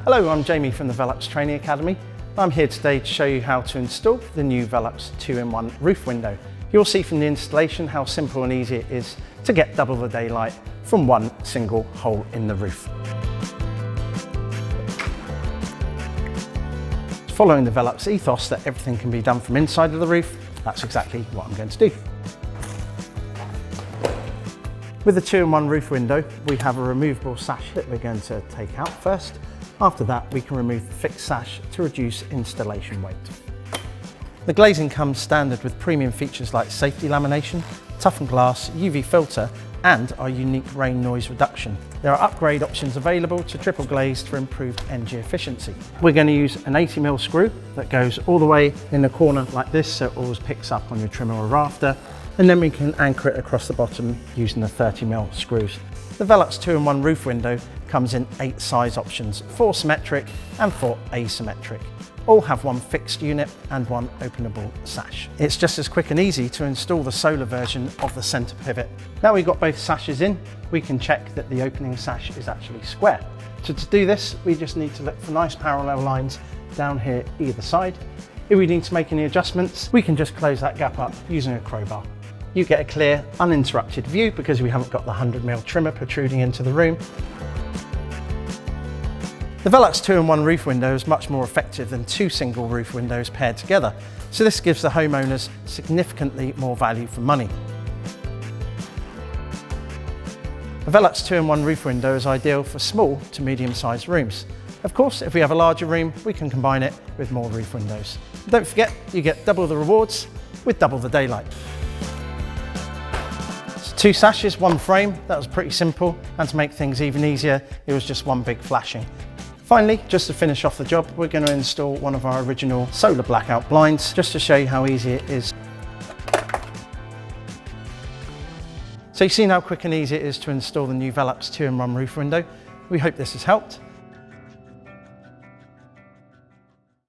Hello, I'm Jamie from the VELUX Training Academy. I'm here today to show you how to install the new VELUX 2-in-1 roof window. You'll see from the installation how simple and easy it is to get double the daylight from one single hole in the roof. Following the VELUX ethos that everything can be done from inside of the roof, that's exactly what I'm going to do. With the 2-in-1 roof window, we have a removable sash that we're going to take out first. After that, we can remove the fixed sash to reduce installation weight. The glazing comes standard with premium features like safety lamination, toughened glass, UV filter, and our unique rain noise reduction. There are upgrade options available to triple glaze for improved energy efficiency. We're going to use an 80mm screw that goes all the way in the corner like this, so it always picks up on your trim or rafter, and then we can anchor it across the bottom using the 30mm screws. The VELUX 2-in-1 roof window comes in 8 size options, 4 symmetric and 4 asymmetric. All have one fixed unit and one openable sash. It's just as quick and easy to install the solar version of the centre pivot. Now we've got both sashes in, we can check that the opening sash is actually square. So to do this, we just need to look for nice parallel lines down here either side. If we need to make any adjustments, we can just close that gap up using a crowbar. You get a clear, uninterrupted view because we haven't got the 100mm trimmer protruding into the room. The VELUX 2-in-1 roof window is much more effective than 2 single roof windows paired together, so this gives the homeowners significantly more value for money. The VELUX 2-in-1 roof window is ideal for small to medium-sized rooms. Of course, if we have a larger room, we can combine it with more roof windows. Don't forget, you get double the rewards with double the daylight. 2 sashes, 1 frame, that was pretty simple, and to make things even easier, it was just 1 big flashing. Finally, just to finish off the job, we're going to install one of our original solar blackout blinds, just to show you how easy it is. So you've seen how quick and easy it is to install the new VELUX 2-in-1 roof window. We hope this has helped.